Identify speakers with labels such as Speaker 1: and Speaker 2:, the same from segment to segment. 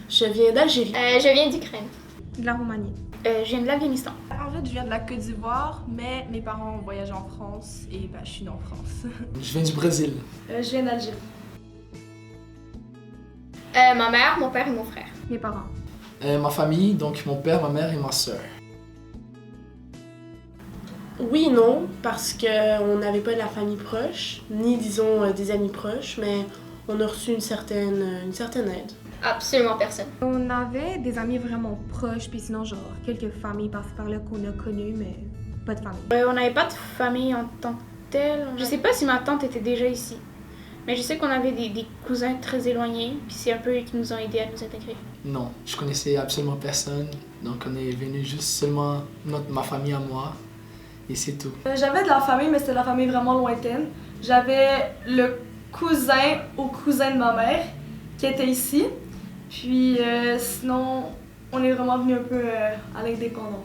Speaker 1: Je viens d'Algérie.
Speaker 2: Je viens d'Ukraine.
Speaker 3: De la Roumanie.
Speaker 2: Je viens de l'Afghanistan.
Speaker 4: En fait, je viens de la Côte d'Ivoire, mais mes parents ont voyagé en France et je suis née en France.
Speaker 5: Je viens du Brésil.
Speaker 6: Je viens d'Algérie.
Speaker 2: Ma mère, mon père et mon frère.
Speaker 3: Mes parents.
Speaker 5: Ma famille, donc mon père, ma mère et ma sœur.
Speaker 1: Oui et non, parce qu'on n'avait pas de la famille proche, ni disons des amis proches, mais on a reçu une certaine aide.
Speaker 2: Absolument personne.
Speaker 3: On avait des amis vraiment proches, puis sinon, genre, quelques familles par-ci par-là qu'on a connues, mais pas de famille.
Speaker 2: On n'avait pas de famille en tant que telle. Je sais pas si ma tante était déjà ici, mais je sais qu'on avait des cousins très éloignés, puis c'est un peu eux qui nous ont aidés à nous intégrer.
Speaker 5: Non, je connaissais absolument personne, donc on est venu juste seulement ma famille à moi, et c'est tout.
Speaker 6: J'avais de la famille, mais c'était de la famille vraiment lointaine. J'avais le cousin ou cousin de ma mère qui était ici. Puis sinon, on est vraiment venu un peu à l'indépendant.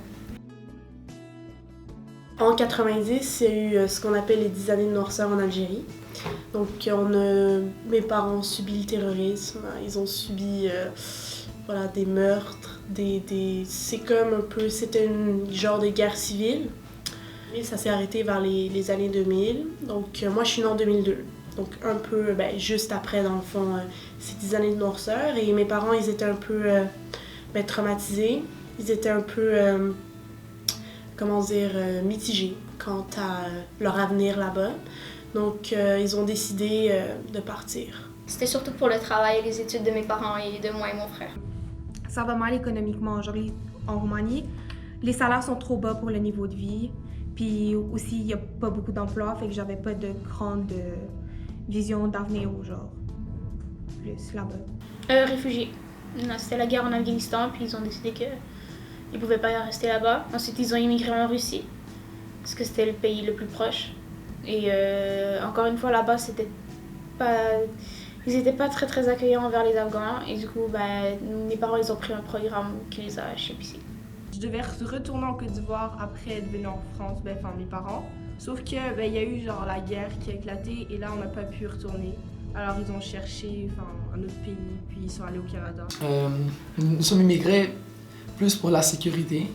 Speaker 1: En 90, il y a eu ce qu'on appelle les 10 années de noirceur en Algérie. Donc mes parents ont subi le terrorisme, ils ont subi des meurtres, c'est comme un peu, c'était une genre de guerre civile. Et ça s'est arrêté vers les années 2000. Donc moi je suis née en 2002. Donc un peu juste après dans le fond ces 10 années de noirceur. Et mes parents ils étaient un peu traumatisés. Ils étaient un peu mitigés quant à leur avenir là-bas. Donc ils ont décidé de partir.
Speaker 2: C'était surtout pour le travail et les études de mes parents et de moi et mon frère.
Speaker 3: Ça va mal économiquement. Genre, en Roumanie, les salaires sont trop bas pour le niveau de vie. Puis aussi, il n'y a pas beaucoup d'emplois, fait que j'avais pas de grande vision d'avenir ou genre plus là-bas.
Speaker 2: Réfugiés. C'était la guerre en Afghanistan, puis ils ont décidé qu'ils ne pouvaient pas rester là-bas. Ensuite, ils ont immigré en Russie, parce que c'était le pays le plus proche. Et encore une fois, là-bas, ils n'étaient pas très très accueillants envers les Afghans. Et du coup, mes parents, ils ont pris un programme qui les a chez ici.
Speaker 4: Je devais retourner en Côte d'Ivoire après être venue en France, mes parents. Sauf que il y a eu genre la guerre qui a éclaté et là on n'a pas pu retourner. Alors ils ont cherché un autre pays, puis ils sont allés au Canada.
Speaker 5: Nous sommes immigrés plus pour la sécurité,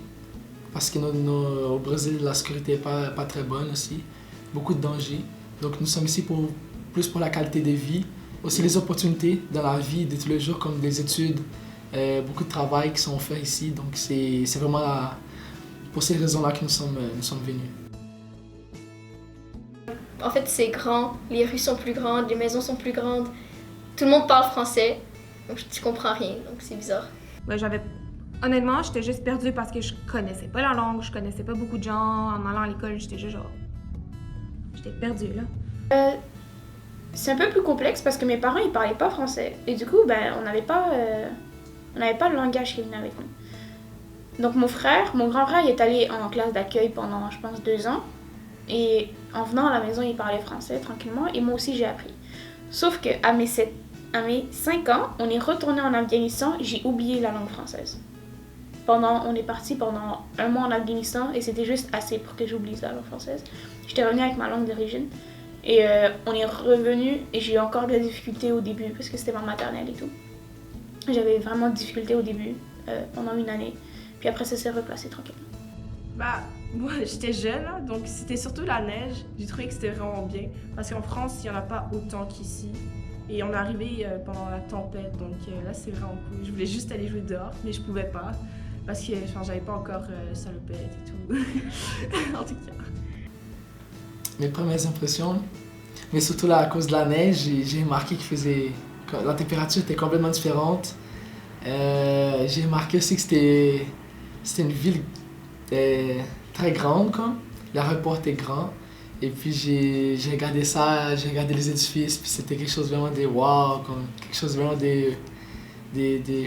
Speaker 5: parce que au Brésil la sécurité n'est pas très bonne aussi, beaucoup de dangers. Donc nous sommes ici plus pour la qualité de vie, aussi les opportunités dans la vie de tous les jours comme des études. Beaucoup de travail qui sont faits ici, donc c'est vraiment pour ces raisons-là que nous sommes venus.
Speaker 2: En fait, c'est grand, les rues sont plus grandes, les maisons sont plus grandes, tout le monde parle français, donc tu comprends rien, donc c'est bizarre.
Speaker 3: Ouais, honnêtement, j'étais juste perdue parce que je connaissais pas la langue, je connaissais pas beaucoup de gens. En allant à l'école, j'étais juste genre... J'étais perdue, là.
Speaker 2: C'est un peu plus complexe parce que mes parents, ils parlaient pas français, et du coup, on n'avait pas le langage qui venait avec nous. Donc mon grand frère, il est allé en classe d'accueil pendant, je pense, 2 ans. Et en venant à la maison, il parlait français tranquillement. Et moi aussi, j'ai appris. Sauf qu'à mes 5 ans, on est retourné en Afghanistan. J'ai oublié la langue française. On est parti pendant 1 mois en Afghanistan. Et c'était juste assez pour que j'oublie la langue française. J'étais revenue avec ma langue d'origine. Et on est revenu. Et j'ai eu encore de la difficulté au début. Parce que c'était ma maternelle et tout. J'avais vraiment de difficultés au début. Pendant 1 année. Puis après, ça s'est replacé tranquillement.
Speaker 4: Moi, j'étais jeune, là, donc c'était surtout la neige. J'ai trouvé que c'était vraiment bien. Parce qu'en France, il n'y en a pas autant qu'ici. Et on est arrivé pendant la tempête, donc là, c'est vraiment cool. Je voulais juste aller jouer dehors, mais je pouvais pas. Parce que j'avais pas encore salopette et tout. En tout cas.
Speaker 5: Mes premières impressions, mais surtout là, à cause de la neige, j'ai remarqué que la température était complètement différente. J'ai remarqué aussi que c'était une ville très grande, quoi. L'aéroport était grand. Et puis j'ai regardé les édifices, puis c'était quelque chose vraiment de wow, quelque chose vraiment de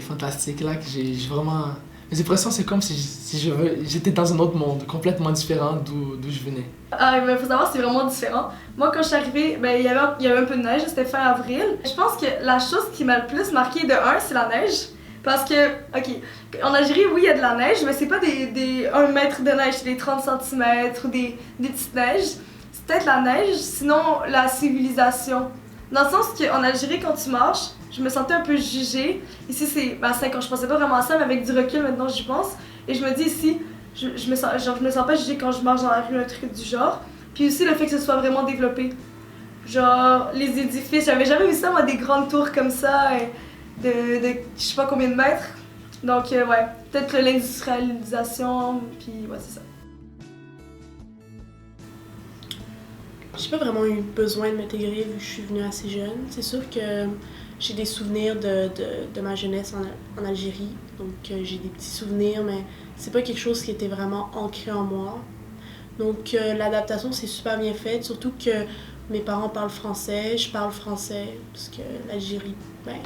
Speaker 5: fantastique là, que j'ai vraiment... Mes impressions, c'est comme si j'étais dans un autre monde, complètement différent d'où je venais.
Speaker 6: Ah, mais faut savoir, c'est vraiment différent. Moi, quand je suis arrivée, il y avait un peu de neige, c'était fin avril. Je pense que la chose qui m'a le plus marquée de c'est la neige. Parce que, ok, en Algérie, oui, il y a de la neige, mais c'est pas des 1 mètre de neige, c'est des 30 cm ou des petites neiges. C'est peut-être la neige, sinon la civilisation. Dans le sens qu'en Algérie, quand tu marches, je je me sentais un peu jugée. Ici, c'est à 5 ans, je pensais pas vraiment à ça, mais avec du recul, maintenant, j'y pense. Et je me dis ici, je me sens pas jugée quand je marche dans la rue, un truc du genre. Puis aussi le fait que ce soit vraiment développé. Genre, les édifices, j'avais jamais vu ça, moi, des grandes tours comme ça, de je sais pas combien de mètres. Donc, ouais, peut-être l'industrialisation, puis ouais, c'est ça.
Speaker 1: J'ai pas vraiment eu besoin de m'intégrer vu que je suis venue assez jeune. C'est sûr que j'ai des souvenirs de ma jeunesse en Algérie. Donc j'ai des petits souvenirs, mais c'est pas quelque chose qui était vraiment ancré en moi. Donc l'adaptation s'est super bien faite, surtout que mes parents parlent français, je parle français, parce que l'Algérie, ben,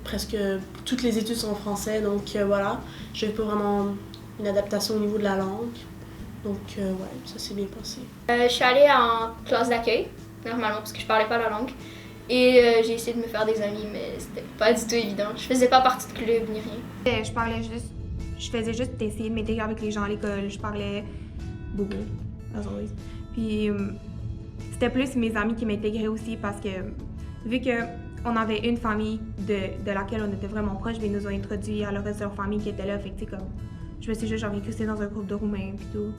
Speaker 1: presque toutes les études sont en français. Donc voilà, j'avais pas vraiment une adaptation au niveau de la langue. Donc, ouais, ça s'est bien passé.
Speaker 2: Je suis allée en classe d'accueil, normalement, parce que je parlais pas la langue. Et j'ai essayé de me faire des amis, mais c'était pas du tout évident. Je faisais pas partie de club ni rien.
Speaker 3: Je faisais juste essayer de m'intégrer avec les gens à l'école. Je parlais beaucoup, as always. Puis, c'était plus mes amis qui m'intégraient aussi parce que, vu qu'on avait une famille de laquelle on était vraiment proches, ils nous ont introduits à le reste de leur famille qui était là. Fait que, tu sais, comme, je me suis juste incrustée dans un groupe de Roumains et tout.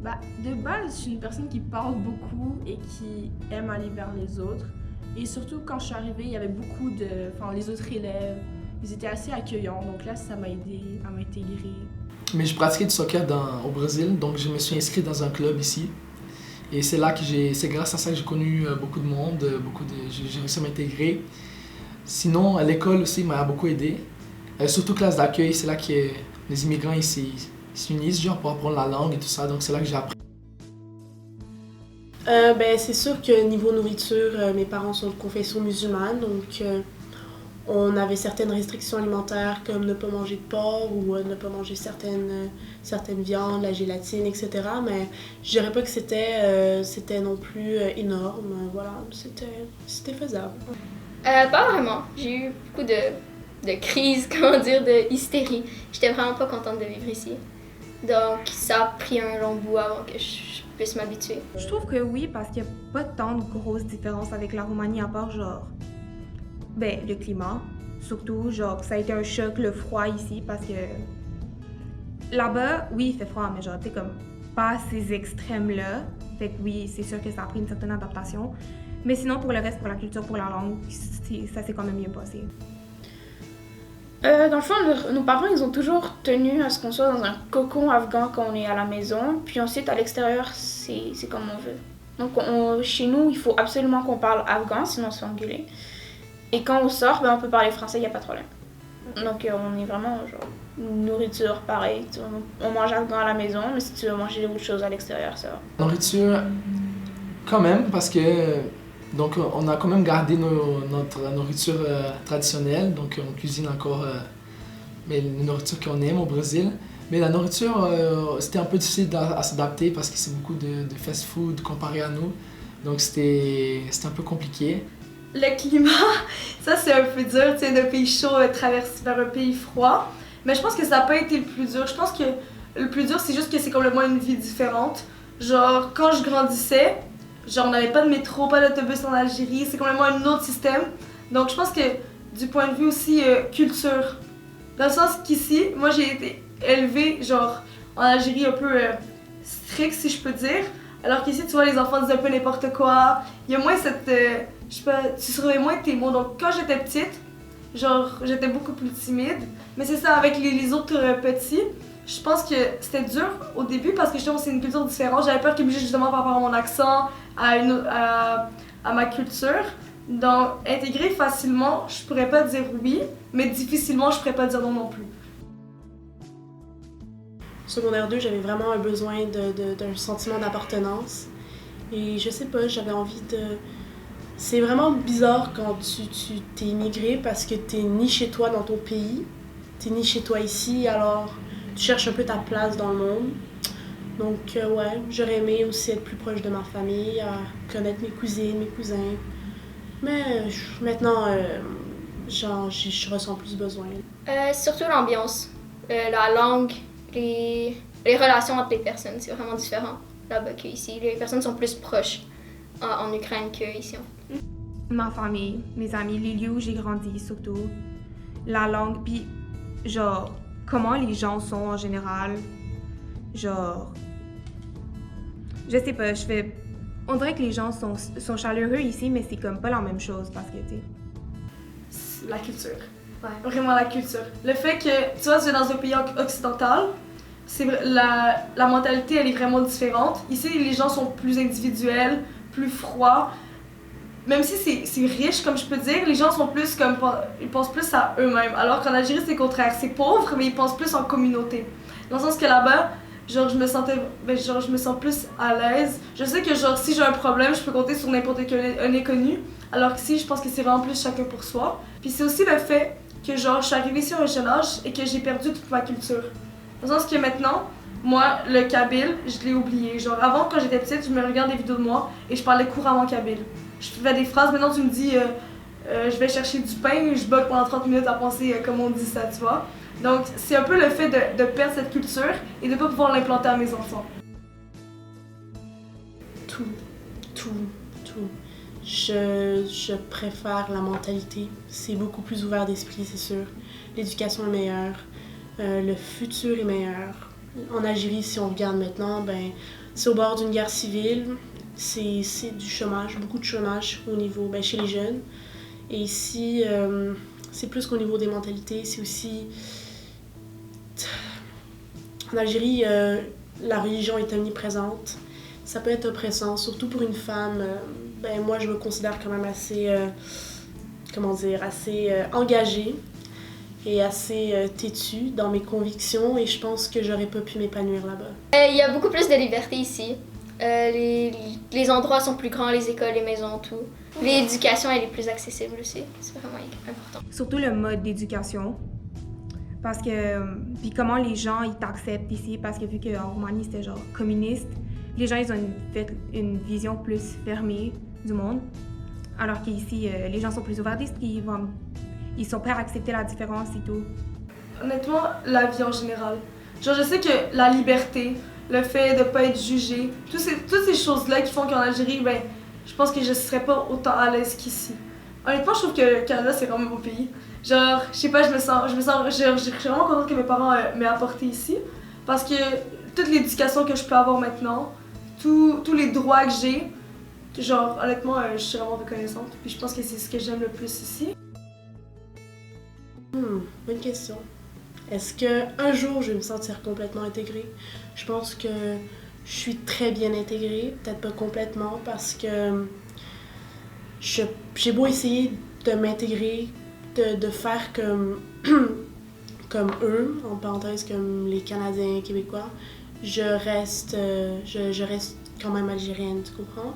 Speaker 4: Bah, de base, je suis une personne qui parle beaucoup et qui aime aller vers les autres. Et surtout, quand je suis arrivée, il y avait beaucoup de... Enfin, les autres élèves, ils étaient assez accueillants. Donc là, ça m'a aidé à m'intégrer.
Speaker 5: Mais je pratiquais du soccer au Brésil, donc je me suis inscrit dans un club ici. Et c'est là que c'est grâce à ça que j'ai connu beaucoup de monde, j'ai réussi à m'intégrer. Sinon, à l'école aussi m'a beaucoup aidé. Surtout classe d'accueil, c'est là que les immigrants ici s'unissent genre pour apprendre la langue et tout ça, donc c'est là que j'ai appris.
Speaker 1: Ben, c'est sûr que niveau nourriture, mes parents sont de confession musulmane, donc on avait certaines restrictions alimentaires comme ne pas manger de porc ou ne pas manger certaines viandes, la gélatine, etc. Mais je dirais pas que c'était non plus énorme, voilà, c'était faisable.
Speaker 2: Pas vraiment. J'ai eu beaucoup de crises, comment dire, de hystérie. J'étais vraiment pas contente de vivre ici. Donc ça a pris un long bout avant que je puisse m'habituer.
Speaker 3: Je trouve que oui, parce qu'il n'y a pas tant de grosses différences avec la Roumanie à part genre, ben, le climat. Surtout, genre, ça a été un choc, le froid ici, parce que là-bas, oui, il fait froid, mais genre, tu sais, comme, pas ces extrêmes-là. Fait que oui, c'est sûr que ça a pris une certaine adaptation. Mais sinon, pour le reste, pour la culture, pour la langue, ça s'est quand même bien passé.
Speaker 2: Dans le fond, nos parents, ils ont toujours tenu à ce qu'on soit dans un cocon afghan quand on est à la maison. Puis ensuite, à l'extérieur, c'est comme on veut. Donc, chez nous, il faut absolument qu'on parle afghan, sinon on se fait engueuler. Et quand on sort, ben, on peut parler français, il n'y a pas de problème. Donc, on est vraiment, genre, nourriture, pareil. On mange afghan à la maison, mais si tu veux manger autre chose à l'extérieur, ça va.
Speaker 5: Nourriture, quand même, parce que... Donc, on a quand même gardé notre nourriture traditionnelle, donc on cuisine encore mais la nourriture qu'on aime au Brésil. Mais la nourriture, c'était un peu difficile à s'adapter parce que c'est beaucoup de fast-food comparé à nous. Donc, c'était un peu compliqué.
Speaker 6: Le climat, ça c'est un peu dur, tu sais, d'un pays chaud traverser vers un pays froid. Mais je pense que ça n'a pas été le plus dur. Je pense que le plus dur, c'est juste que c'est complètement une vie différente. Genre, quand je grandissais, genre, on n'avait pas de métro, pas d'autobus en Algérie, c'est complètement un autre système. Donc, je pense que du point de vue aussi culture, dans le sens qu'ici, moi j'ai été élevée, genre, en Algérie un peu strict, si je peux dire. Alors qu'ici, tu vois, les enfants disent un peu n'importe quoi. Il y a moins cette. Je sais pas, tu surveilles moins tes mots. Donc, quand j'étais petite, genre, j'étais beaucoup plus timide. Mais c'est ça, avec les autres petits, je pense que c'était dur au début parce que justement, c'est une culture différente. J'avais peur qu'ils me jugent justement par rapport à mon accent, à ma culture. Donc, intégrer facilement, je pourrais pas dire oui, mais difficilement, je pourrais pas dire non non plus.
Speaker 1: Secondaire 2, j'avais vraiment un besoin d'un sentiment d'appartenance. Et je sais pas, j'avais envie de... C'est vraiment bizarre quand tu t'es immigré parce que t'es ni chez toi dans ton pays, t'es ni chez toi ici, alors tu cherches un peu ta place dans le monde. Donc ouais, j'aurais aimé aussi être plus proche de ma famille, connaître mes cousines, mes cousins. Mais maintenant, je ressens plus besoin.
Speaker 2: Surtout l'ambiance, la langue, les relations entre les personnes, c'est vraiment différent là-bas qu'ici. Les personnes sont plus proches en Ukraine qu'ici.
Speaker 3: Ma famille, mes amis, les lieux où j'ai grandi surtout, la langue, puis genre comment les gens sont en général, genre je sais pas, on dirait que les gens sont chaleureux ici, mais c'est comme pas la même chose parce que tu sais.
Speaker 6: La culture.
Speaker 2: Ouais.
Speaker 6: Vraiment la culture. Le fait que, tu vois, tu es dans un pays occidental, la mentalité, elle est vraiment différente. Ici, les gens sont plus individuels, plus froids. Même si c'est riche, comme je peux dire, les gens sont plus comme... Ils pensent plus à eux-mêmes. Alors qu'en Algérie, c'est le contraire. C'est pauvre, mais ils pensent plus en communauté. Dans le sens que là-bas, genre, je me sens plus à l'aise. Je sais que, genre, si j'ai un problème, je peux compter sur n'importe quel un inconnu. Alors qu'ici, je pense que c'est vraiment plus chacun pour soi. Puis c'est aussi le fait que, genre, je suis arrivée ici à un jeune âge et que j'ai perdu toute ma culture. Dans le sens que maintenant, moi, le kabyle, je l'ai oublié. Genre, avant, quand j'étais petite, je me regardais des vidéos de moi et je parlais couramment kabyle. Je fais des phrases, maintenant tu me dis je vais chercher du pain, je bug pendant 30 minutes à penser comment on dit ça, tu vois. Donc, c'est un peu le fait de perdre cette culture et de ne pas pouvoir l'implanter à mes enfants.
Speaker 1: Tout. Je préfère la mentalité. C'est beaucoup plus ouvert d'esprit, c'est sûr. L'éducation est meilleure. Le futur est meilleur. En Algérie, si on regarde maintenant, ben, c'est au bord d'une guerre civile. C'est du chômage, beaucoup de chômage au niveau, ben, chez les jeunes. Et ici, c'est plus qu'au niveau des mentalités. C'est aussi... En Algérie, la religion est omniprésente. Ça peut être oppressant, surtout pour une femme. Ben, moi, je me considère quand même assez, assez engagée et assez têtue dans mes convictions. Et je pense que j'aurais pas pu m'épanouir là-bas.
Speaker 2: Il y a beaucoup plus de liberté ici. Les endroits sont plus grands, les écoles, les maisons, tout. L'éducation, elle est plus accessible aussi. C'est vraiment important.
Speaker 3: Surtout le mode d'éducation. Parce que, puis comment les gens, ils t'acceptent ici, parce que vu qu'en Roumanie, c'était genre communiste, les gens, ils ont une vision plus fermée du monde. Alors qu'ici, les gens sont plus ouverts d'esprit, ils sont prêts à accepter la différence et tout.
Speaker 6: Honnêtement, la vie en général. Genre, je sais que la liberté, le fait de ne pas être jugé, toutes ces choses-là qui font qu'en Algérie, ben, je pense que je ne serais pas autant à l'aise qu'ici. Honnêtement, je trouve que le Canada, c'est vraiment un beau pays. Genre, je sais pas, je suis vraiment contente que mes parents m'aient apporté ici. Parce que toute l'éducation que je peux avoir maintenant, tous les droits que j'ai, genre, honnêtement, je suis vraiment reconnaissante. Puis je pense que c'est ce que j'aime le plus ici.
Speaker 1: Bonne question. Est-ce qu'un jour, je vais me sentir complètement intégrée? Je pense que je suis très bien intégrée, peut-être pas complètement, parce que j'ai beau essayer de m'intégrer, de faire comme eux, en parenthèse, comme les Canadiens, Québécois, je reste quand même algérienne, tu comprends?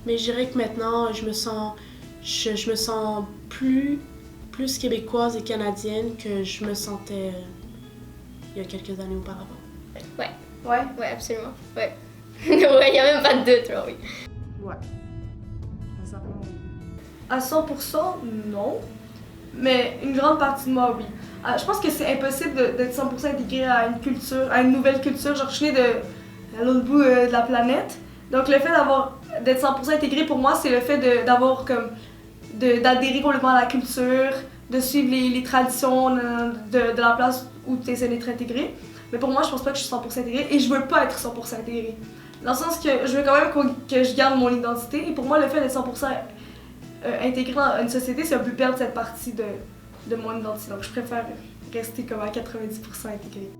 Speaker 1: Mais je dirais que maintenant, je me sens plus québécoise et canadienne que je me sentais il y a quelques années auparavant.
Speaker 2: Ouais, absolument. Ouais. Ouais, il n'y a même pas de doute, là, oui.
Speaker 4: Ouais. Sincèrement, oui.
Speaker 6: À 100%, non. Mais une grande partie de moi, oui. Je pense que c'est impossible d'être 100% intégré à une culture, à une nouvelle culture. Genre, je suis née à l'autre bout de la planète. Donc, le fait d'être 100% intégré, pour moi, c'est le fait d'adhérer complètement à la culture, de suivre les traditions de la place où tu essaies d'être intégré. Mais pour moi, je pense pas que je suis 100% intégrée et je veux pas être 100% intégrée. Dans le sens que je veux quand même que je garde mon identité. Et pour moi, le fait d'être 100% intégré dans une société, c'est un peu perdre cette partie de mon identité. Donc je préfère rester comme à 90% intégrée.